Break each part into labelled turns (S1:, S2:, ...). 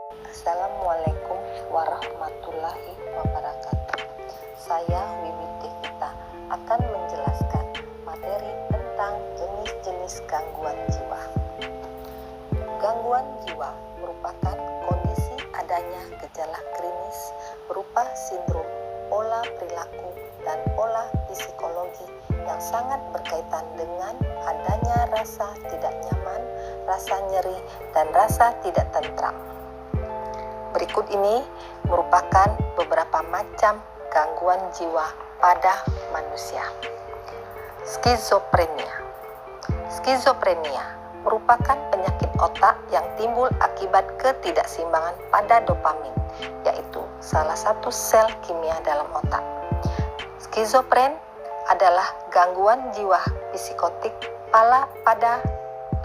S1: Assalamualaikum warahmatullahi wabarakatuh. Saya Wiwi Devita akan menjelaskan materi tentang jenis-jenis gangguan jiwa. Gangguan jiwa merupakan kondisi adanya gejala klinis berupa sindrom, pola perilaku, dan pola psikologi yang sangat berkaitan dengan adanya rasa tidak nyaman, rasa nyeri, dan rasa tidak tentram. Berikut ini merupakan beberapa macam gangguan jiwa pada manusia. Skizofrenia. Skizofrenia merupakan penyakit otak yang timbul akibat ketidakseimbangan pada dopamin, yaitu salah satu sel kimia dalam otak. Skizofren adalah gangguan jiwa psikotik pada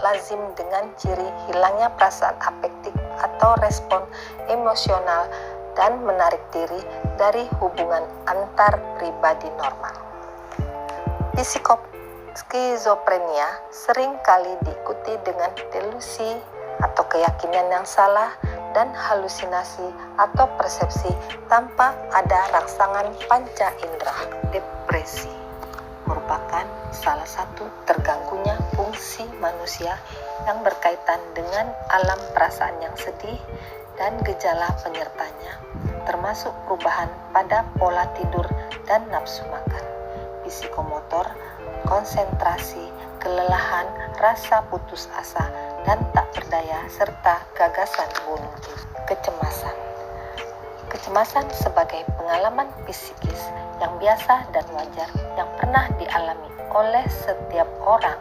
S1: lazim dengan ciri hilangnya perasaan afektif atau respon emosional dan menarik diri dari hubungan antar pribadi normal. Skizofrenia sering kali diikuti dengan delusi atau keyakinan yang salah dan halusinasi atau persepsi tanpa ada rangsangan panca indera. Depresi merupakan salah satu terganggunya fungsi manusia yang berkaitan dengan alam perasaan yang sedih dan gejala penyertanya, termasuk perubahan pada pola tidur dan nafsu makan, psikomotor, konsentrasi, kelelahan, rasa putus asa, dan tak berdaya, serta gagasan bunuh diri. Kecemasan sebagai pengalaman psikis yang biasa dan wajar yang pernah dialami oleh setiap orang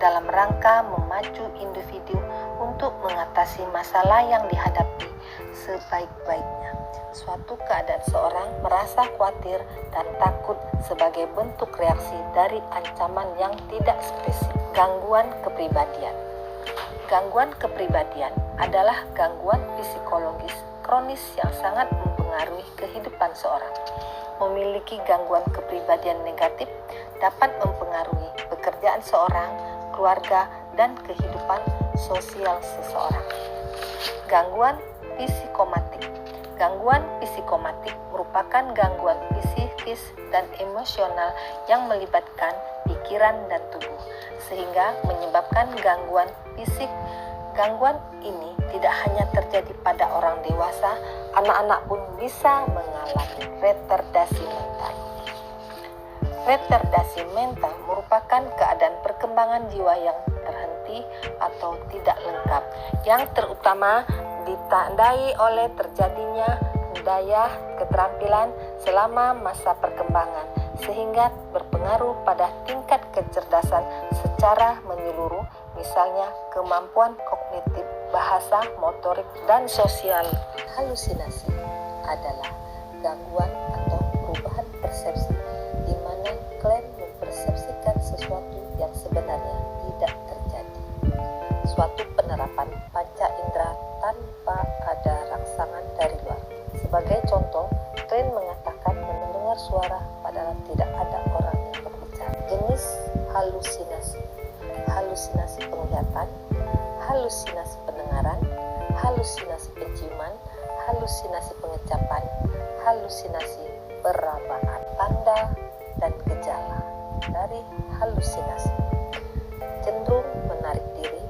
S1: dalam rangka memacu individu untuk mengatasi masalah yang dihadapi sebaik-baiknya. Suatu keadaan seorang merasa khawatir dan takut sebagai bentuk reaksi dari ancaman yang tidak spesifik. Gangguan kepribadian. Gangguan kepribadian adalah gangguan psikologis kronis yang sangat mempengaruhi kehidupan seorang. Memiliki gangguan kepribadian negatif dapat mempengaruhi pekerjaan seorang, keluarga, dan kehidupan sosial seseorang. Gangguan psikomatik. Gangguan psikomatik merupakan gangguan psikis dan emosional yang melibatkan pikiran dan tubuh, sehingga menyebabkan gangguan fisik. Gangguan ini tidak hanya terjadi pada orang dewasa, anak-anak pun bisa mengalami retardasi mental. Retardasi mental merupakan keadaan perkembangan jiwa yang terhenti atau tidak lengkap, yang terutama ditandai oleh terjadinya daya keterampilan selama masa perkembangan, sehingga berpengaruh pada tingkat kecerdasan secara menyeluruh, misalnya kemampuan kognitif, bahasa, motorik, dan sosial. Halusinasi adalah gangguan atau perubahan persepsi di mana klaim mempersepsikan sesuatu yang sebenarnya tidak terjadi. Suatu penerapan panca indera tanpa ada rangsangan dari luar. Sebagai contoh, Tren mengatakan mendengar suara padahal tidak ada orang yang berbicara. Jenis halusinasi. Halusinasi penglihatan, halusinasi pendengaran, halusinasi penciuman, halusinasi pengecapan, halusinasi perabaan. Tanda dan gejala dari halusinasi: cenderung menarik diri,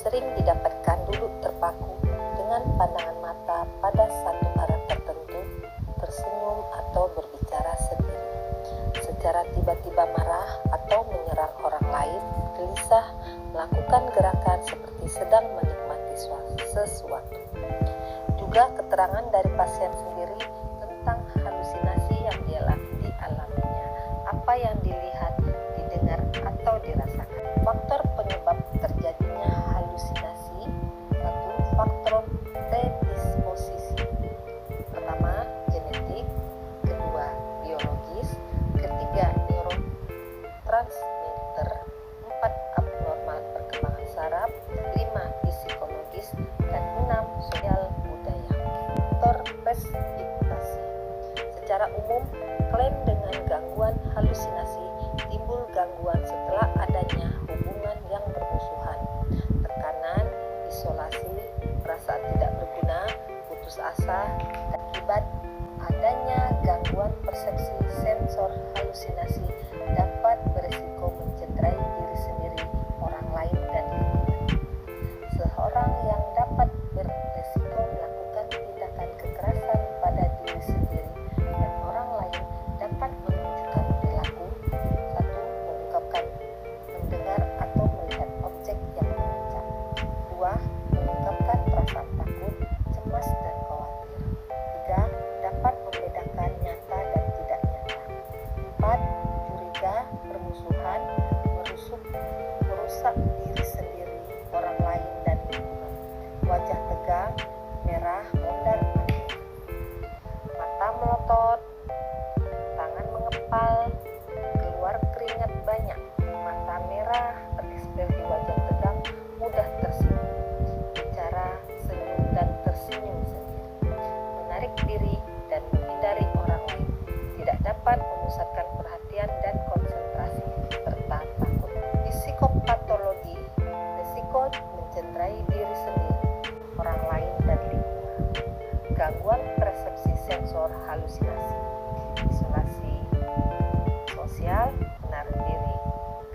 S1: sering didapatkan duduk terpaku dengan pandangan mata pada satu arah tertentu, tersenyum atau berbicara sendiri, secara tiba-tiba marah atau menyerang orang lain, gelisah, melakukan gerakan seperti sedang menikmati sesuatu. Juga keterangan dari pasien sendiri tentang halusinasi yang dialaminya, apa yang dilihat, didengar, atau dirasakan. Faktor penyebab terjadinya halusinasi: 1. Faktor predisposisi. Pertama, genetik. Kedua, biologis. Ketiga, neurotransmitter. 4. Abnormal perkembangan saraf. 5. psikologis. Dan 6. sosial budaya. Faktor presipiktasi. Secara umum, klaim dengan gangguan halusinasi timbul gangguan setelah adanya hubungan yang bermusuhan, tekanan, isolasi, perasaan tidak berguna, putus asa akibat adanya gangguan persepsi sensor halusinasi dapat berisiko mencederai diri sendiri, orang lain, dan lingkungan. Seorang yang dapat berisiko melakukan tindakan kekerasan pada diri sendiri dan orang lain dapat menunjukkan perilaku: 1. Mengungkapkan, mendengar atau melihat objek yang mengancam. 2. Mengungkapkan perasaan takut, cemas, dan khawatir. 3. Dapat membedakan nyata dan tidak nyata. 4. Curiga, bermusuhan, merusak diri sendiri, orang lain, dan lingkungan. Wajah tegang, merah, mondar mandir, mata melotot, tangan mengepal, keluar keringat banyak, mata merah, ekspresi wajah tegang, mudah tersinggung, bicara, senyum, dan tersenyum sendiri, menarik diri dan menghindari orang lain, tidak dapat memusatkan perhatian dan konsentrasi, serta takut. Psikopatologi, risiko mencederai diri sendiri, orang lain, dan lingkungan. Gangguan persepsi sensor halusinasi, isolasi sosial, menaruh diri,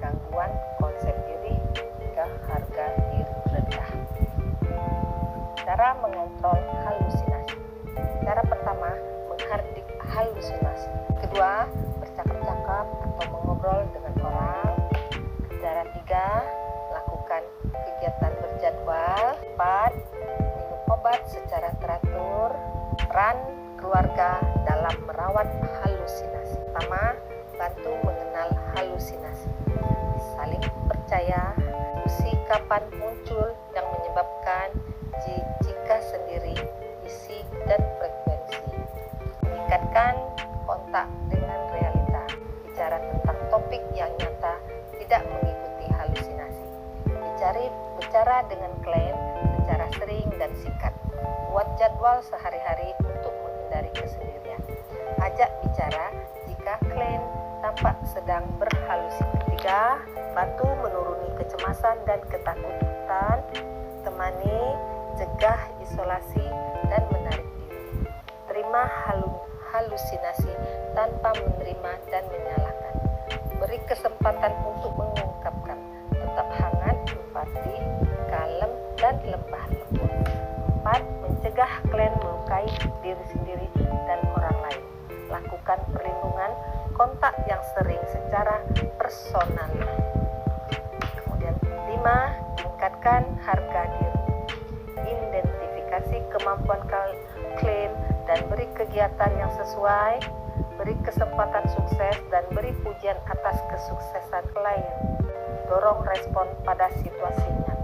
S1: gangguan konsep diri, hingga harga diri rendah. Cara mengontrol halusinasi. Cara pertama, menghardik halusinasi. Kedua, bercakap-cakap atau mengobrol dengan orang. Cara 3, lakukan kegiatan berjadwal. 4, minum obat secara teratur. Peran keluarga dalam merawat halusinasi. Pertama, bantu mengenal halusinasi. Saling percaya, diskusi kapan muncul yang menyebabkan, jika sendiri, isi dan frekuensi. Meningkatkan kontak dengan realita. Bicara tentang topik yang nyata, tidak mengikuti halusinasi. Bicara dengan klien secara sering dan singkat. Buat jadwal sehari-hari untuk menghindari kesendirian. Ajak bicara jika klien tampak sedang berhalusinasi. 3. Bantu menuruni kecemasan dan ketakutan. Temani, cegah isolasi, dan menarik diri. Terima halusinasi tanpa menerima dan menyalahkan. Beri kesempatan untuk mengungkapkan. Tetap hangat, empati, kalem, dan lembah lembut. 4. Mencegah klien melukai diri sendiri dan orang lain. Lakukan perlindungan, kontak yang sering secara personal. Kemudian 5. Tingkatkan harga diri. Identifikasi kemampuan klien dan beri kegiatan yang sesuai. Beri kesempatan sukses dan beri pujian atas kesuksesan klien. Dorong respon pada situasinya.